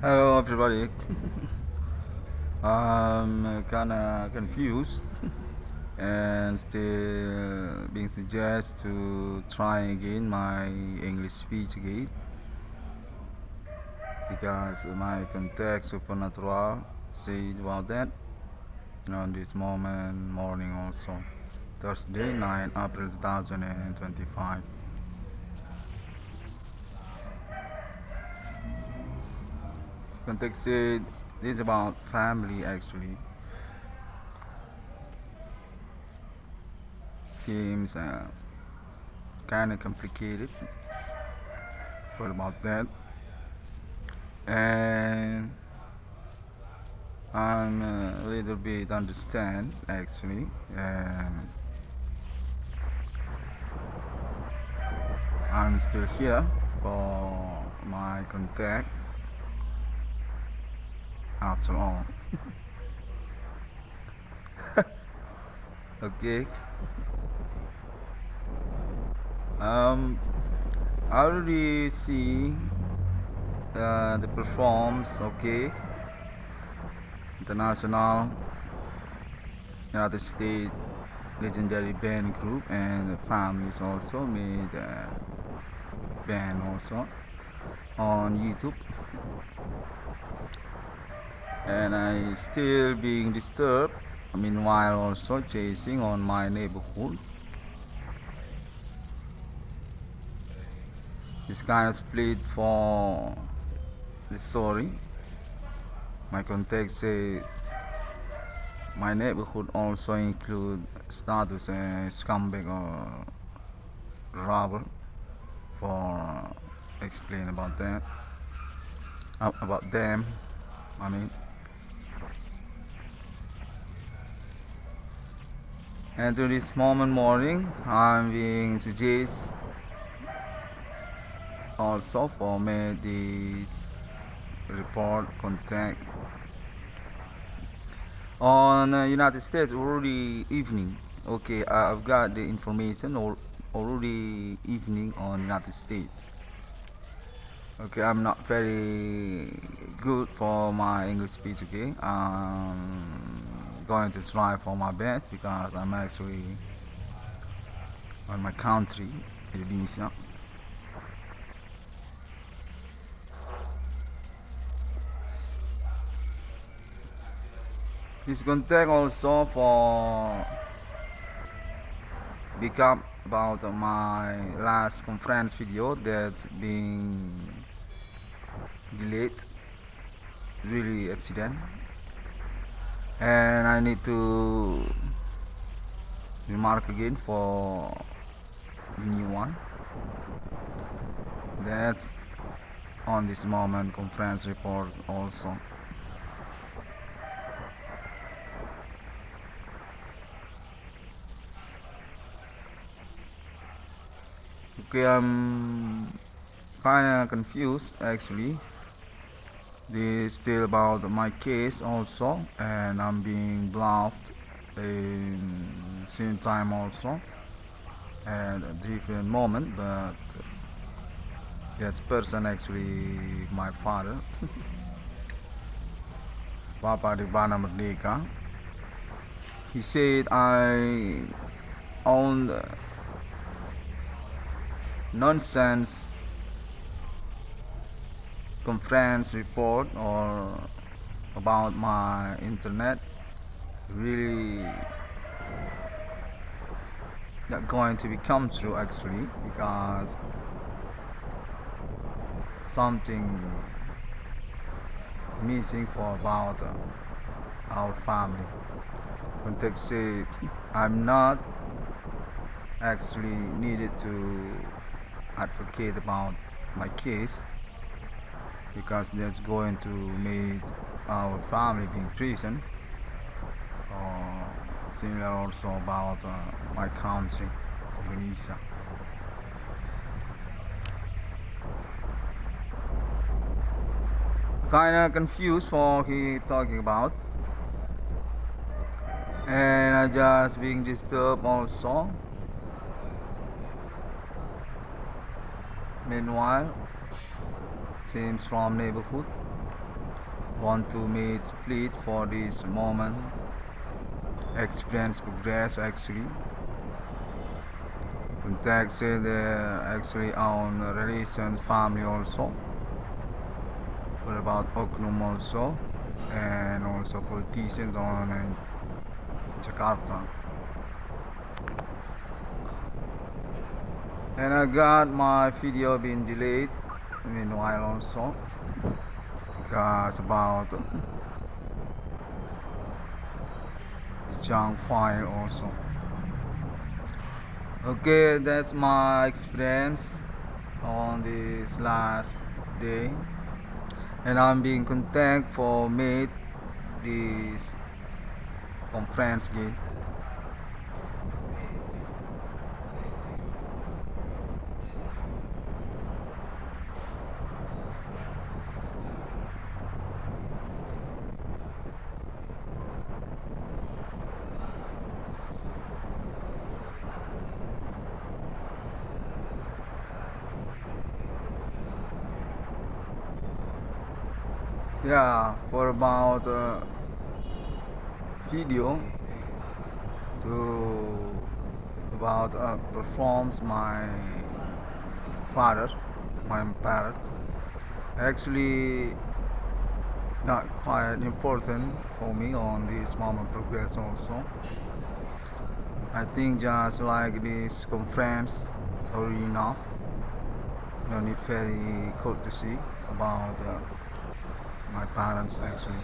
Hello everybody. I'm kinda confused and still being suggested to try again my English speech again because my contact supernatural said about that on this morning also. Thursday 9 April 2025. Context said this is about family actually. Seems kind of complicated. What about that? And I'm a little bit understand actually. I'm still here for my contact after all. Okay. I already see the performs. Okay. International United States legendary band group and families also made band also on YouTube, and I still being disturbed. Meanwhile, also chasing on my neighborhood. This kind of split for the story. My context say my neighborhood also include status as scumbag or robber. For explain about that, about them. I mean, and to this morning, I'm being suggested also for me this report contact on United States already evening. Okay, I've got the information already evening on United States. Okay, I'm not very good for my English speech. Okay, I'm going to try for my best because I'm actually on my country, Indonesia. This contact also for become about my last conference video that's being delayed, really accident, and I need to remark again for the new one that's on this moment conference report also. Okay, I'm kinda confused actually. This is still about my case also, and I'm being bluffed in same time also at a different moment, but that person actually my father, Papa di Bana Merdeka. He said I owned nonsense conference report or about my internet, really not going to become true actually, because something missing for about our family. Context say I'm not actually needed to advocate about my case because that's going to make our family be in prison, or similar also about my country, Indonesia. Kinda confused for he talking about, and I just being disturbed also. Meanwhile, seems from neighborhood. want to make split for this moment experience progress actually. Contact actually on relations family also, for about Oknum also, and also politicians on Jakarta. And I got my video being delayed meanwhile also, because about the junk file also. Okay, that's my experience on this last day, and I'm being contacted for meet this conference gate. Yeah, for about video to about performs my father, my parents. Actually, not quite important for me on this moment progress also. I think just like this conference already enough. No need very good to see about my parents actually.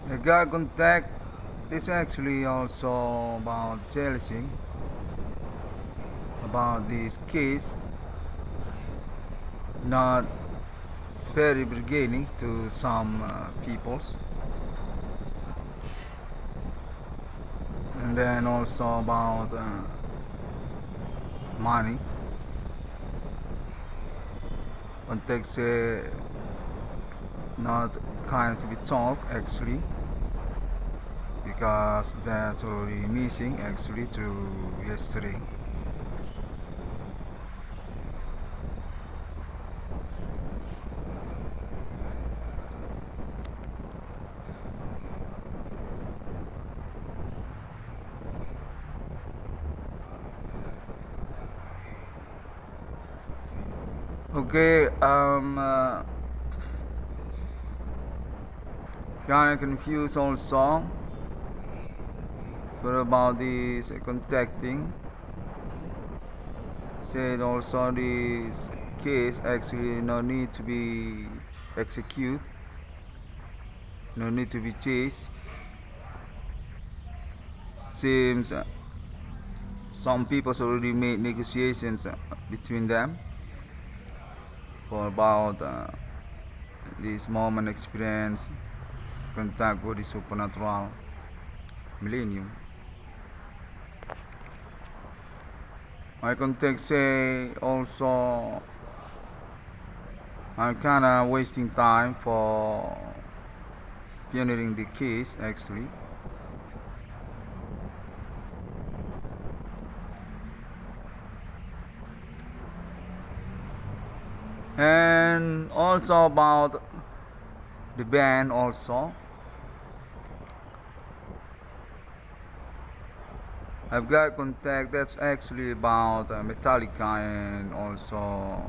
The guy contact is actually also about jealousy about this case, not very beginning to some peoples, and then also about money. Context not kind to be talked actually, because that's already missing actually to yesterday. Okay, kind of confused also for about this contacting. Said also this case actually no need to be executed, no need to be chased. Seems some people already made negotiations between them for about this moment experience contact with the supernatural millennium. My context say also I'm kinda wasting time for pioneering the case actually. And also about the band also. I've got contact that's actually about Metallica and also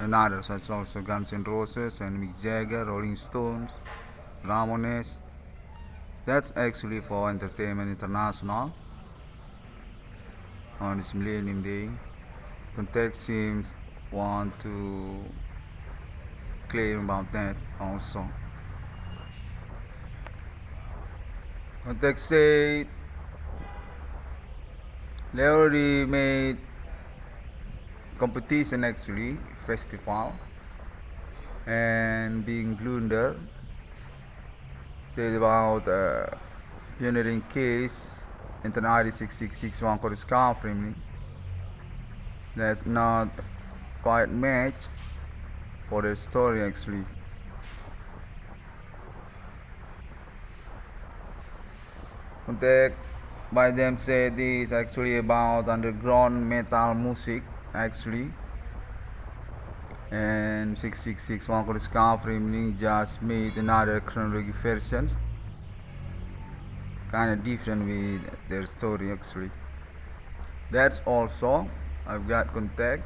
others, such also Guns N' Roses and Mick Jagger, Rolling Stones, Ramones. That's actually for Entertainment International on this Millennium Day. Contact seems want to claim about that also. Contact say they already made competition actually, festival, and being blunder said about pioneering case in the BRI666 one for discovery. That's not quite match for the story actually. contact by them say this actually about underground metal music actually, and 666 one could discover just made another chronology versions kind of different with their story actually. That's also I've got contact.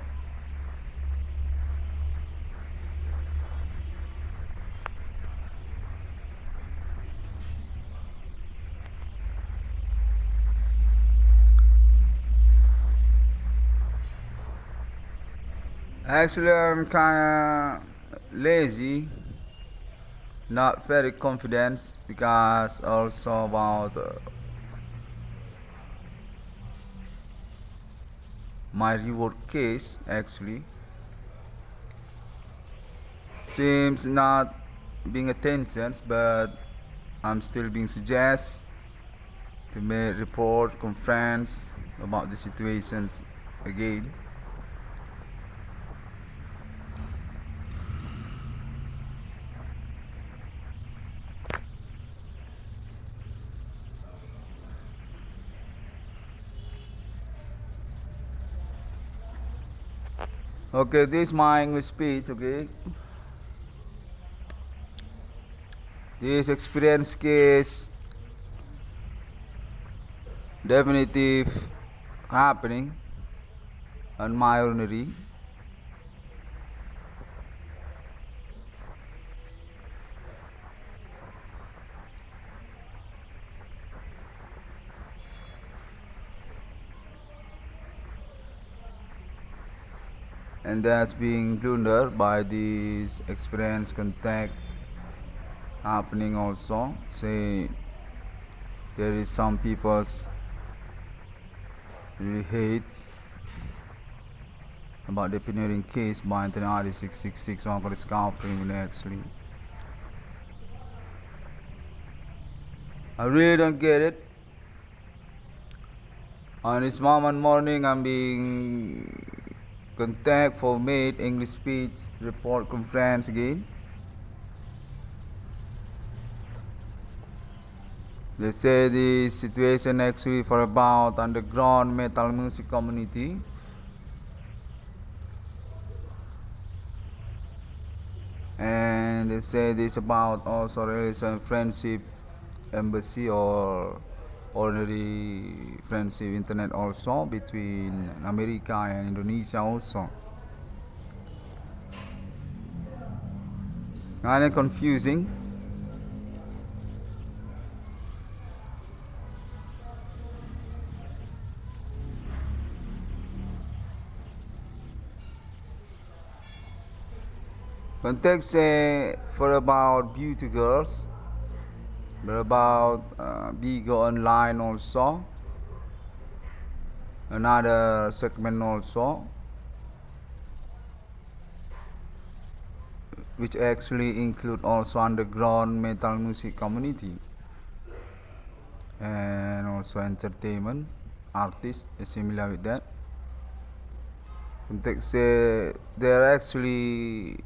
Actually, I'm kind of lazy, not very confident because also about my reward case actually seems not being attention, but I'm still being suggested to make report conference about the situations again. Okay, this is my English speech. Okay, this experience case definitive happening on my ordinary. And that's being plundered by this experience contact happening also. Say there is some people's really hate about the pioneering case by BRI666 on discovering actually. I really don't get it. On this moment morning I'm being contact for made English speech report conference again. They say the situation actually for about underground metal music community. And they say this about also relation friendship embassy or ordinary friendship internet also between America and Indonesia also. Kind of confusing. Context for about beauty girls, but about bigger online also. Another segment also, which actually include also underground metal music community and also entertainment artists similar with that. Context they're actually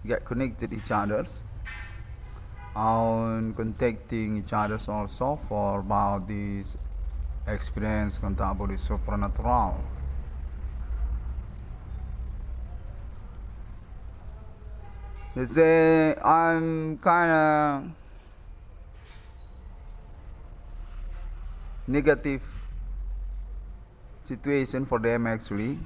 get connected each others on contacting each others also for about this experience contact about the supernatural. They say I'm kinda negative situation for them actually.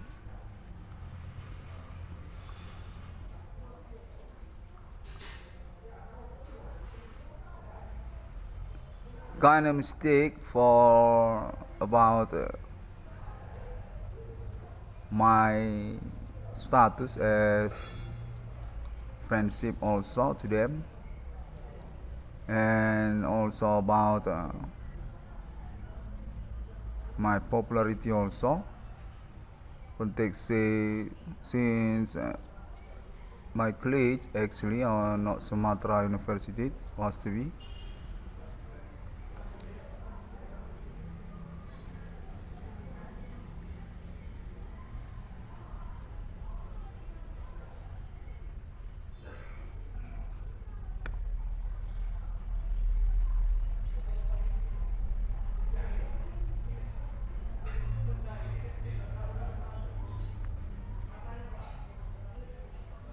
Kind of mistake for about my status as friendship also to them, and also about my popularity also. Context since my college actually on North Sumatra University was to be.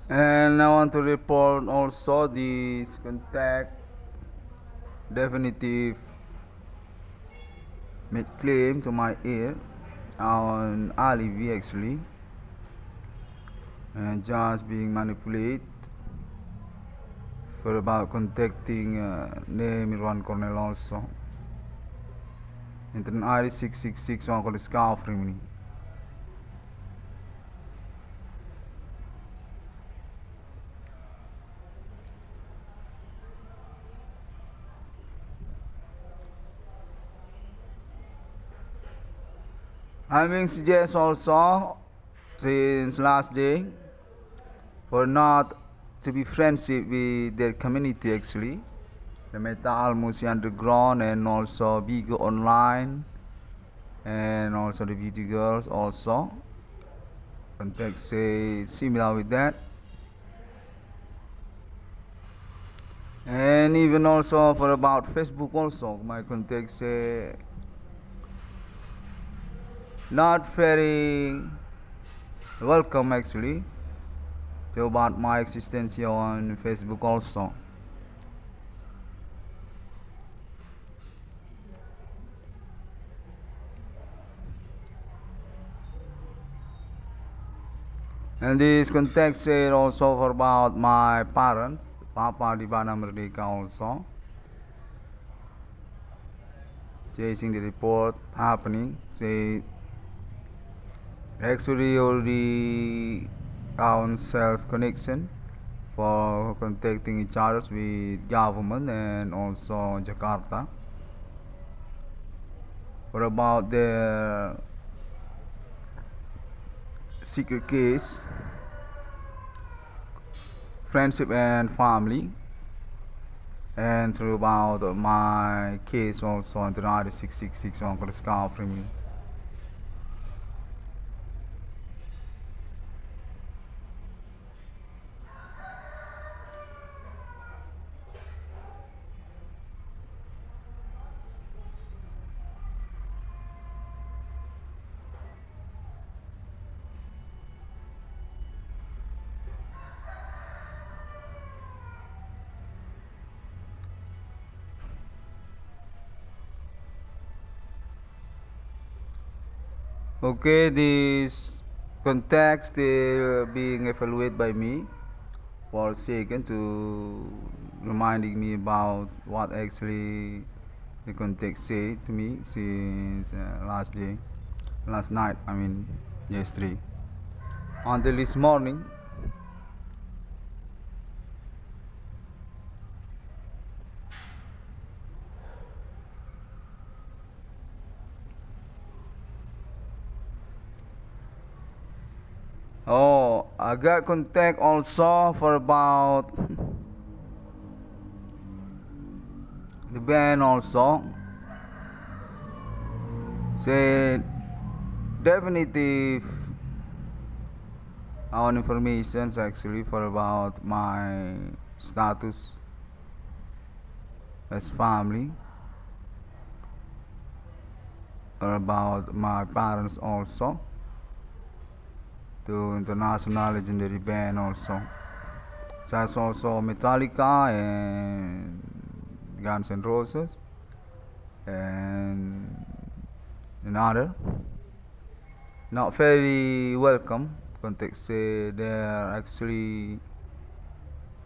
And I want to report also this contact definitive made claim to my ear on alibi actually, and just being manipulated for about contacting name Irwan Cornell also. Into an BRI666 on called discovery me. I mean suggest also since last day for not to be friendship with their community actually. The meta almost underground and also big online and also the beauty girls also. Contact say similar with that. And even also for about Facebook also my contact say not very welcome actually to about my existence here on Facebook also. And this context said also for about my parents, Papa di Bana Merdeka also. Chasing the report happening, say actually already on self connection for contacting each other with government and also Jakarta for about the secret case, friendship and family, and through about my case also on the BRI666 on the scar from me. Okay, this context being evaluated by me for a second to reminding me about what actually the context said to me since last night, I mean yesterday, until this morning. Oh, I got contact also for about the band also. Said definitive on informations actually for about my status as family or about my parents also to international legendary band also. Such also Metallica and Guns N' Roses and another. Not very welcome. Context say they're actually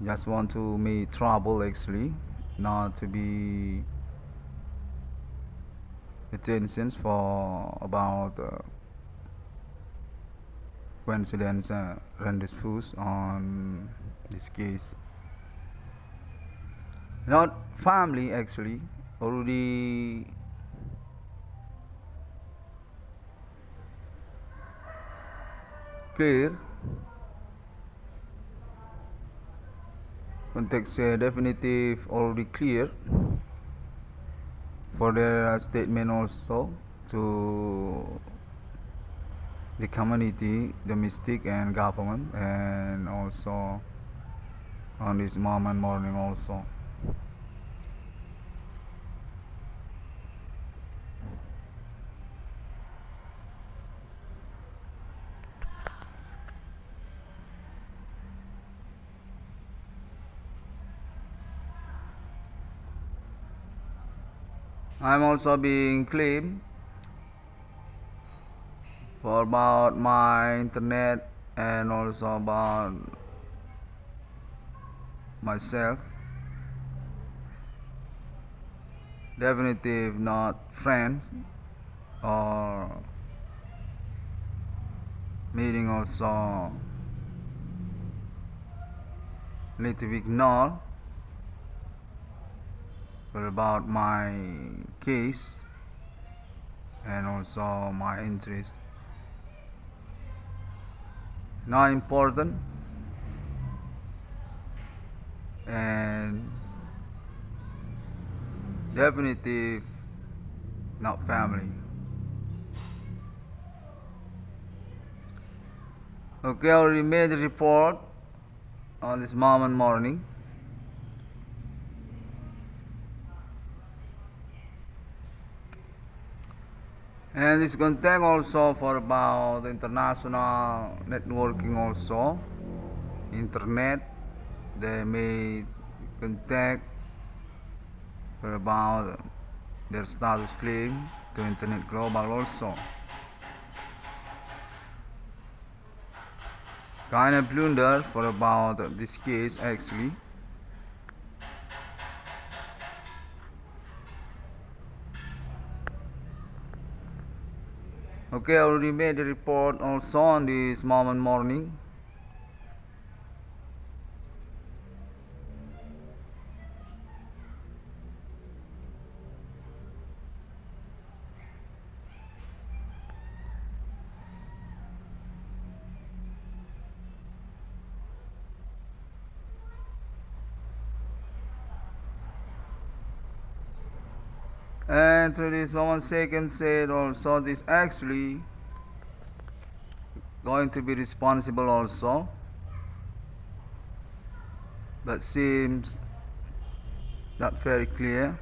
just want to make trouble actually, not to be attentions for about coincidence run disputes on this case. Not family actually, already clear. Context definitive already clear for their statement also to the community, domestic and government, and also on this moment morning also. I'm also being claimed for about my internet and also about myself. Definitive not friends or meeting also need to be ignored for about my case and also my interest. Not important and definitive not family. Okay, I already made a report on this moment morning. And this contact also for about international networking also. Internet, they may contact for about their status claim to Internet Global also. Kind of blunder for about this case actually. Okay, I already made a report also on this moment morning. And to this 1 second said also this actually going to be responsible also, but seems not very clear.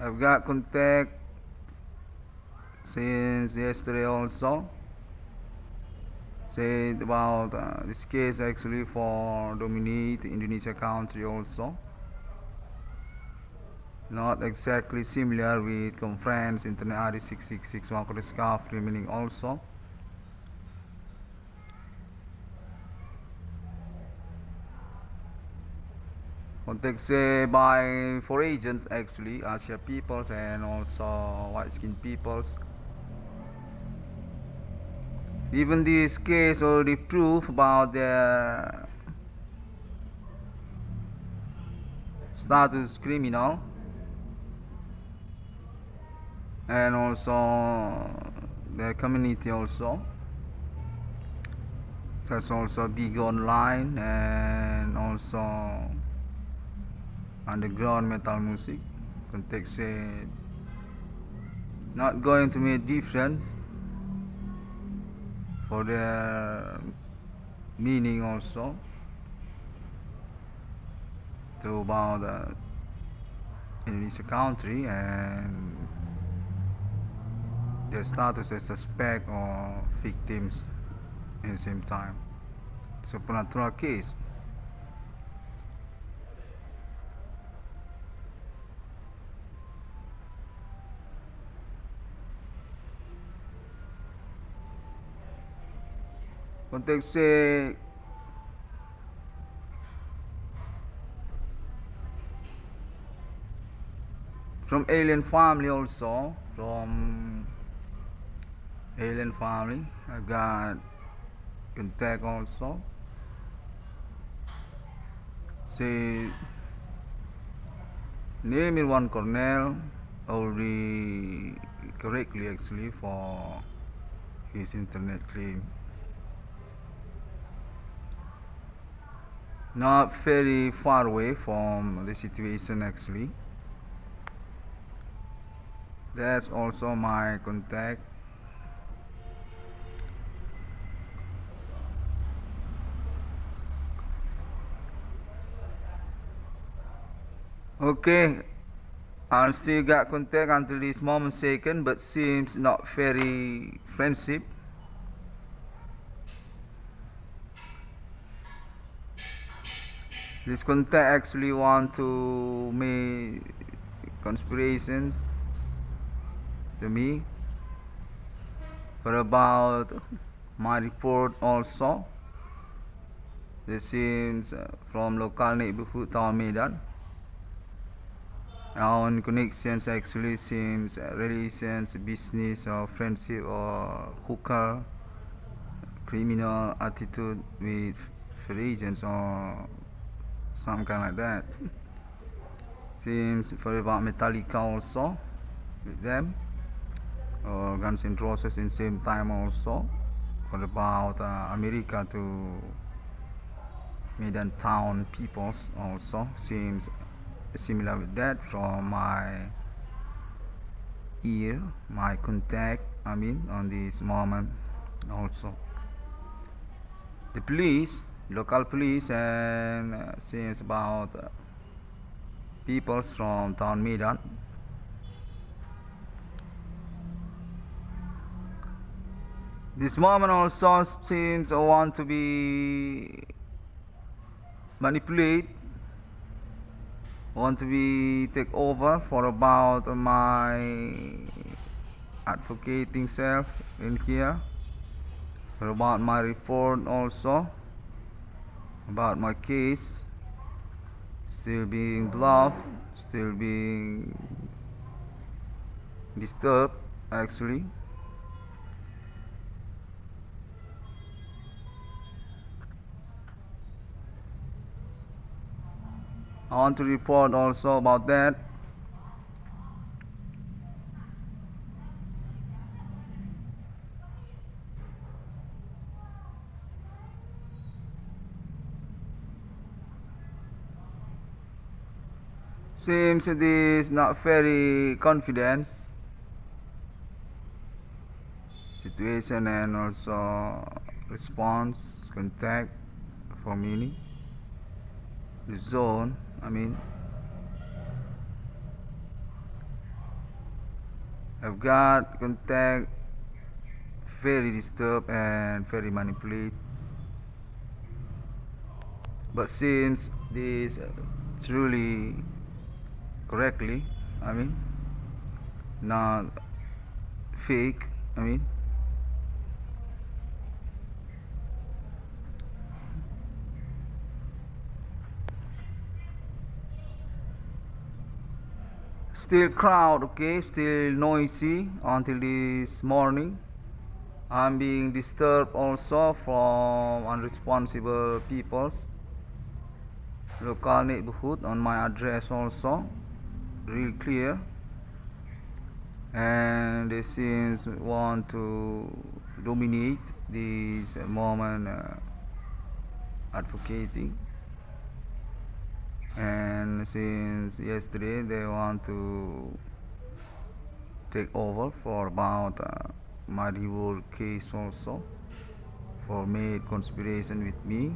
I've got contact since yesterday also, said about this case actually for Dominique, Indonesia country also. Not exactly similar with conference internet BRI666 one scarf remaining also. Contact say by 4 agents actually, Asia peoples and also white skin peoples. Even this case already proof about their status criminal and also the community also. That's also big online and also underground metal music. Context said not going to make different for their meaning also to about Indonesia country and their status as suspect or victims in the same time. Supernatural case. Context say from alien family also, from alien family I got contact also. Say name in one Cornell already correctly actually for his internet claim. Not very far away from the situation actually. That's also my contact. Okay, I still got contact until this moment second, but seems not very friendship. This contact actually want to make conspirations to me for about my report also. This seems from local neighborhood town Medan. Our connections actually seems relations, business or friendship or hooker, criminal attitude with agents or some kind like that. Seems for about Metallica also with them, or Guns N' Roses in same time also. For about America to Medan town peoples also seems similar with that from my ear, my contact. I mean on this moment also. The police, local police, and seems about peoples from town Medan. This moment also seems want to be manipulate, want to be take over for about my advocating self in here, for about my report also, about my case still being bluffed, still being disturbed actually. I want to report also about that. Seems it is not very confident situation and also response contact for me. The zone, I mean, I've got contact very disturbed and very manipulated, but since this truly correctly, I mean, not fake, I mean, still crowd, okay, still noisy until this morning. I'm being disturbed also from unresponsible peoples, local neighborhood on my address also, real clear, and they seems want to dominate this moment advocating. And since yesterday they want to take over for about my reward case also, for made conspiration with me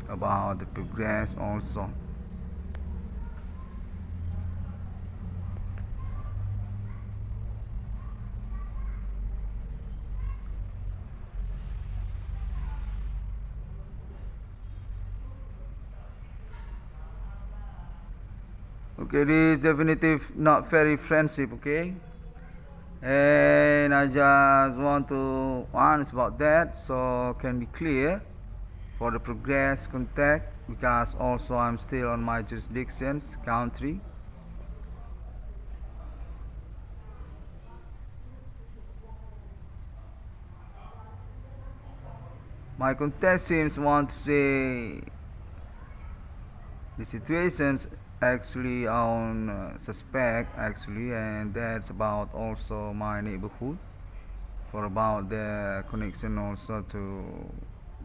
about the progress also. Okay, this is definitive not very friendship, okay, and I just want to honest about that so can be clear for the progress contact, because also I'm still on my jurisdictions country. My contestants want to say the situations actually on suspect actually, and that's about also my neighborhood, for about the connection also to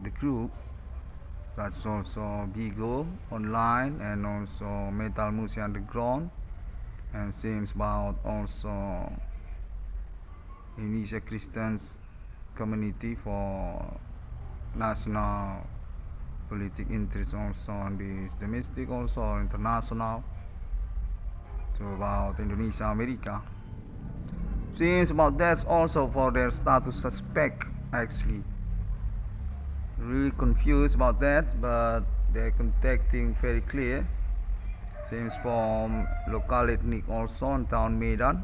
the group, such also Bigo online and also Metal Music Underground, and seems about also Indonesia Christians community for national politic interest also on this domestic also international, to about Indonesia America. Seems about that also for their status suspect actually. Really confused about that, but they're contacting very clear. Seems from local ethnic also on town Medan,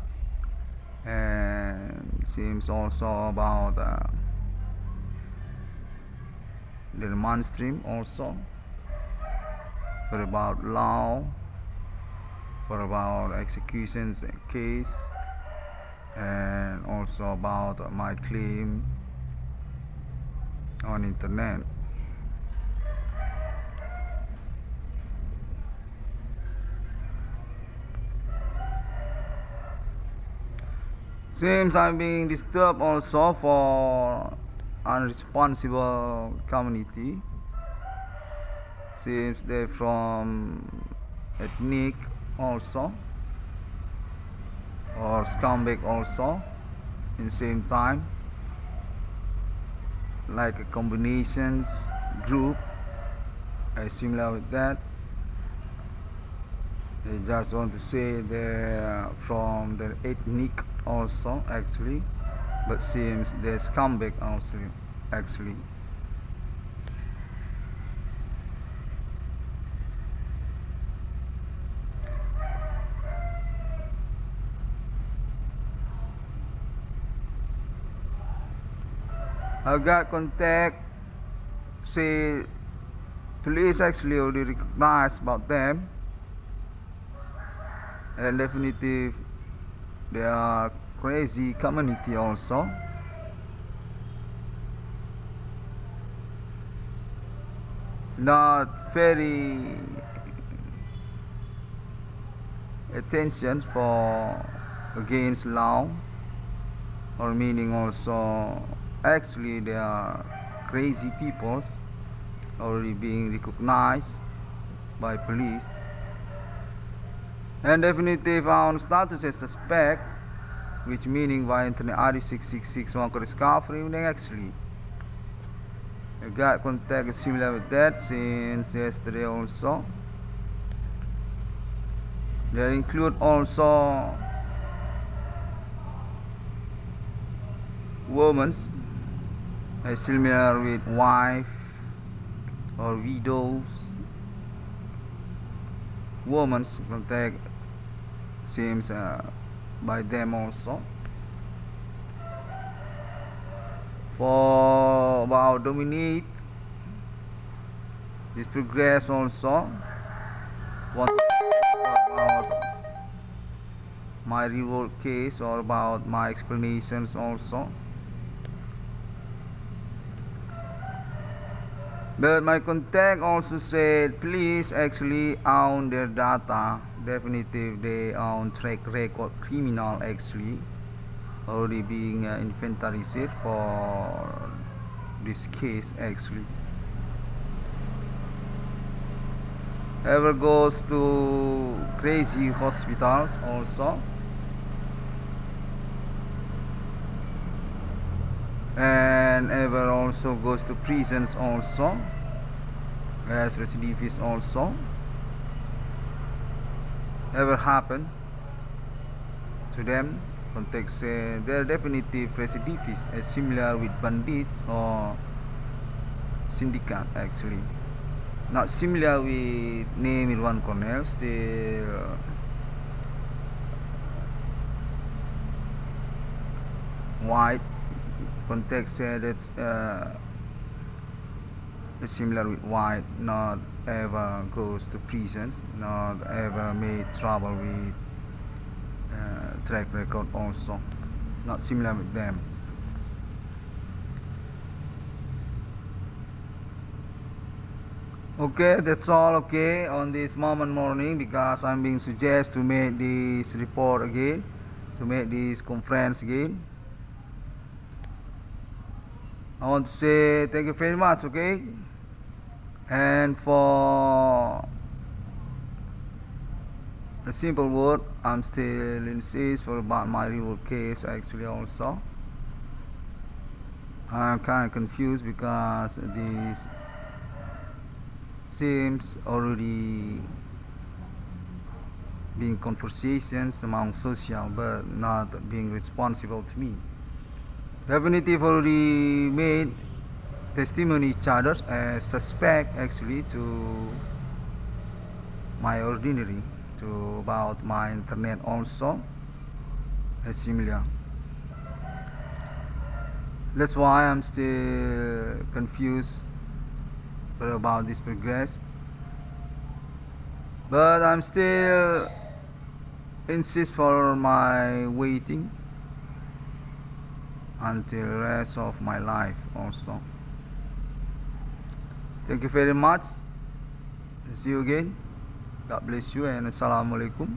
and seems also about the remand stream also, for about law, for about executions case, and also about my claim on internet. Seems I'm being disturbed also for unresponsible community. Seems they're from ethnic also, or scumbag also in the same time, like a combinations group similar with that. They just want to say they're from the ethnic also actually, but seems they're scumbag also actually. I got contact, say police actually already recognized about them, and definitely they are crazy community also. Not very attention for against law, or meaning also actually they are crazy peoples already being recognized by police, and definitely found status as suspect, which meaning by internet BRI666 one discovery actually. I got contact similar with that since yesterday also. They include also women similar with wife or widows. Women's contact seems by them also. For about dominate this progress also. Want about my reward case or about my explanations also. But my contact also said please actually own their data. Definitely they own track record criminal actually already being inventorized for this case actually. Ever goes to crazy hospitals also, and ever also goes to prisons also as recidivist also. Ever happen to them? Context they're definitely recidivists, similar with bandits or syndicate actually. Not similar with name Irwan Cornell, still white. Context that's similar with white, not ever goes to prisons, not ever made trouble with track record also, not similar with them. Okay, that's all okay on this moment morning, because I'm being suggested to make this report again, to make this conference again. I want to say thank you very much, okay? And for a simple word, I'm still insist for about my reward case actually also. I'm kind of confused because this seems already being conversations among social but not being responsible to me. Definitely already made testimony each other as suspect actually to my ordinary, to about my internet also as similar. That's why I'm still confused about this progress, but I'm still insist for my waiting until rest of my life also. Thank you very much. See you again. God bless you and Assalamualaikum.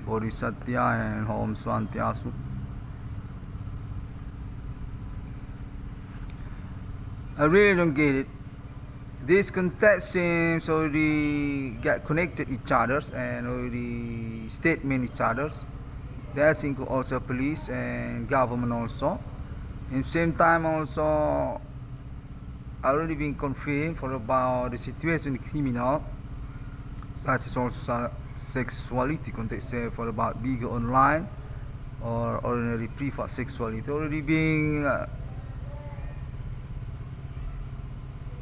Bodhisatya and Om Swantiasu. I really don't get it. This context seems already get connected each others and already statement each others. That's include also police and government also. In same time also already been confirmed for about the situation criminal, such as also sexuality context for about bigger online or ordinary private sexuality already being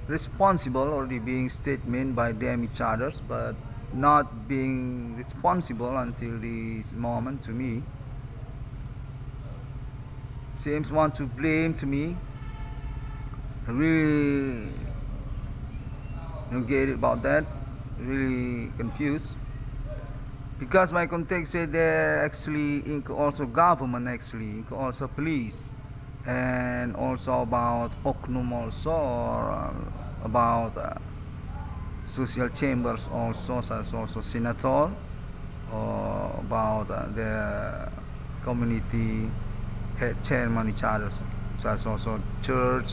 responsible, already being statement by them each others, but not being responsible until this moment to me. Seems want to blame to me. I really don't get it about that. Really confused. Because my context said there actually also government actually, also police, and also about Oknum also, or about social chambers also, such also senator, or about the community head chairman each other, such also church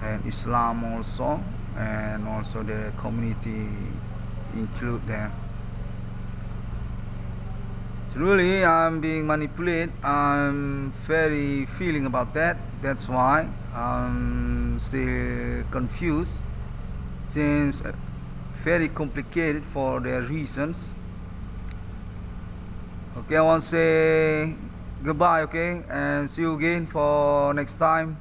and Islam also, and also the community include them. So really I'm being manipulated. I'm very feeling about that. That's why I'm still confused. Seems very complicated for their reasons. Okay, I want to say goodbye, okay, and see you again for next time.